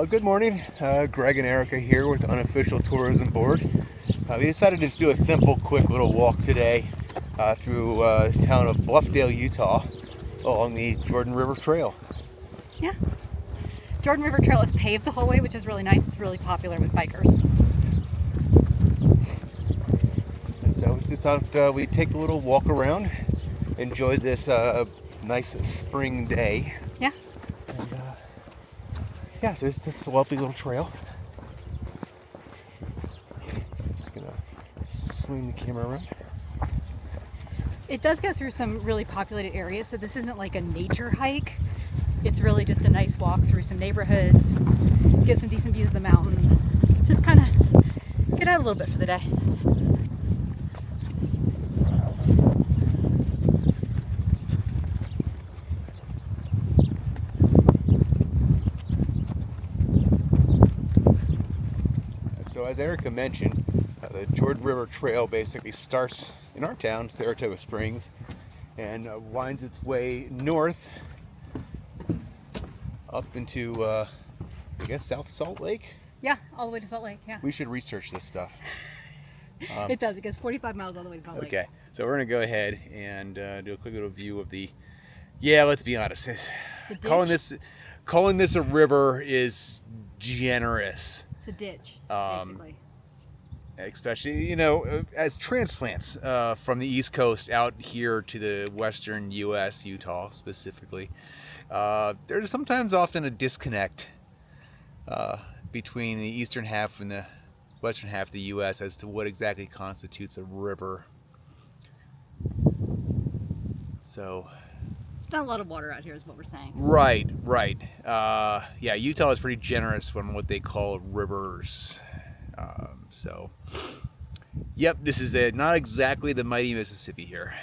Good morning. Greg and Erica here with Unofficial Tourism Board. We decided to just do a simple, quick little walk today through the town of Bluffdale, Utah, along the Jordan River Trail. Yeah. Jordan River Trail is paved the whole way, which is really nice. It's really popular with bikers. And so it's just out, we take a little walk around, enjoy this nice spring day. Yeah. And, yeah, so it's a lovely little trail. Gonna swing the camera around. It does go through some really populated areas, so this isn't like a nature hike. It's really just a nice walk through some neighborhoods, get some decent views of the mountain, just kind of get out a little bit for the day. So as Erica mentioned, the Jordan River Trail basically starts in our town, Saratoga Springs, and winds its way north up into, I guess, South Salt Lake? Yeah, all the way to Salt Lake, yeah. We should research this stuff. It does. It goes 45 miles all the way to Salt Lake. Okay, so we're going to go ahead and do a quick little view of the, yeah, let's be honest, calling this a river is generous. It's a ditch, basically. Especially, as transplants from the East Coast out here to the western U.S., Utah specifically, there's sometimes often a disconnect between the eastern half and the western half of the U.S. as to what exactly constitutes a river. So, there's not a lot of water out here is what we're saying. Right. Yeah, Utah is pretty generous on what they call rivers. So, yep, this is not exactly the mighty Mississippi here.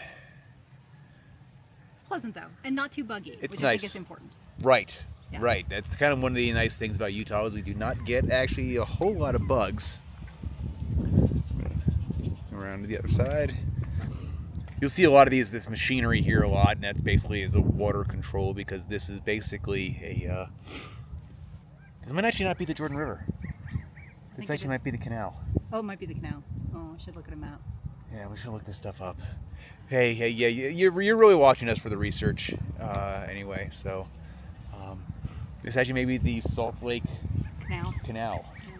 It's pleasant though, and not too buggy, It's which nice. I think is important. Right, Yeah. right. That's kind of one of the nice things about Utah is we do not get actually a whole lot of bugs. Around to the other side. You'll see a lot of this machinery here a lot, and that's basically as a water control because this is basically a. This might actually not be the Jordan River. This actually might be the canal. Oh, it might be the canal. Oh, I should look at a map. Yeah, we should look this stuff up. Hey, yeah, you're really watching us for the research, anyway. So, this actually may be the Salt Lake Canal. Yeah.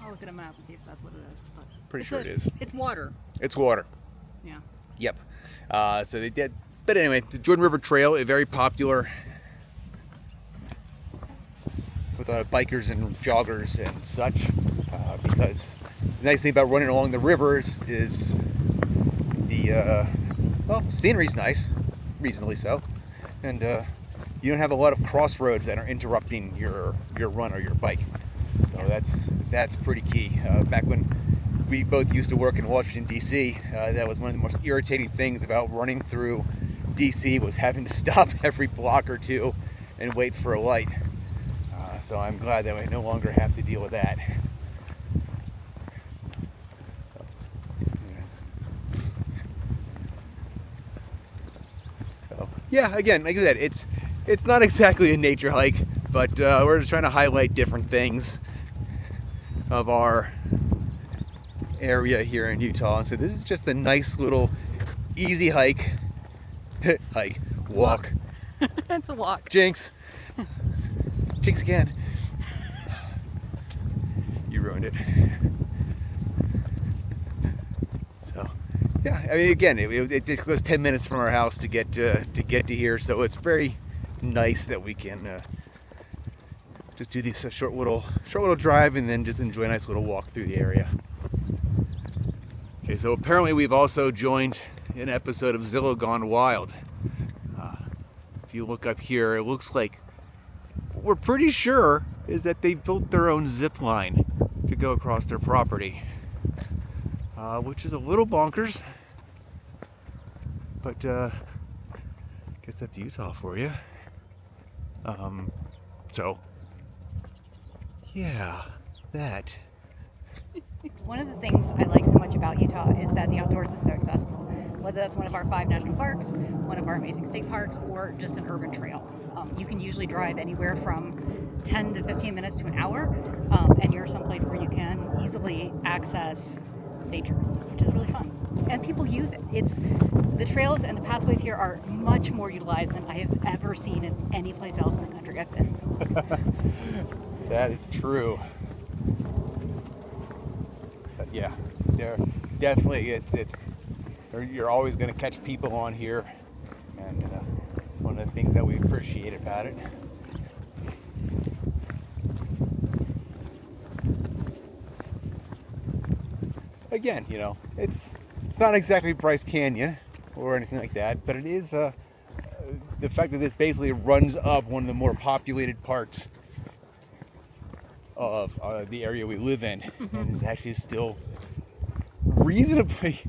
I'll look at a map and see if that's what it is. But Pretty sure it is. It's water. It's water. Yeah. Yep. So they did. But anyway, the Jordan River Trail is very popular with bikers and joggers and such, because the nice thing about running along the rivers is the scenery's nice, reasonably so, and you don't have a lot of crossroads that are interrupting your run or your bike. So that's pretty key. Back when we both used to work in Washington, D.C., that was one of the most irritating things about running through D.C. was having to stop every block or two and wait for a light. So I'm glad that we no longer have to deal with that. So, yeah, again, like I said, it's not exactly a nature hike, but we're just trying to highlight different things of our area here in Utah. So this is just a nice little easy hike. Walk. It's a walk. Jinx again. You ruined it. So, yeah, I mean, again, it just goes 10 minutes from our house to get to here, so it's very nice that we can just do this short little drive and then just enjoy a nice little walk through the area. Okay, so apparently we've also joined an episode of Zillow Gone Wild. If you look up here, it looks like what we're pretty sure is that they built their own zip line to go across their property, which is a little bonkers, but I guess that's Utah for you. So yeah, that. One of the things I like so much about Utah is that the outdoors is so accessible. whether that's one of our 5 national parks, one of our amazing state parks, or just an urban trail. You can usually drive anywhere from 10 to 15 minutes to an hour, and you're someplace where you can easily access nature, which is really fun. And people use it. The trails and the pathways here are much more utilized than I have ever seen in any place else in the country I've been. That is true. But yeah, there definitely you're always going to catch people on here, and it's one of the things that we appreciate about it. Again, it's not exactly Bryce Canyon or anything like that, but it is the fact that this basically runs up one of the more populated parts of the area we live in, and is actually still reasonably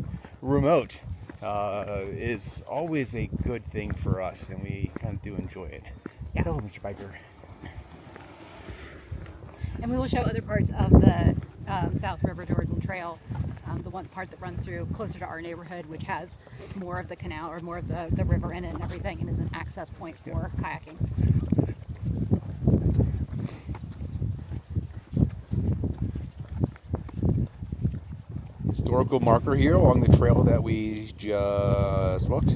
remote, is always a good thing for us, and we kind of do enjoy it. Yeah. Hello, Mr. Biker. And we will show other parts of the South River Jordan Trail, the one part that runs through closer to our neighborhood, which has more of the canal or more of the river in it and everything, and is an access point for kayaking. Historical marker here along the trail that we just walked.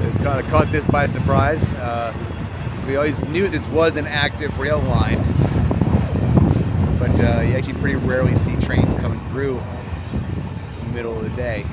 Just kind of caught this by surprise, because we always knew this was an active rail line, but you actually pretty rarely see trains coming through in the middle of the day.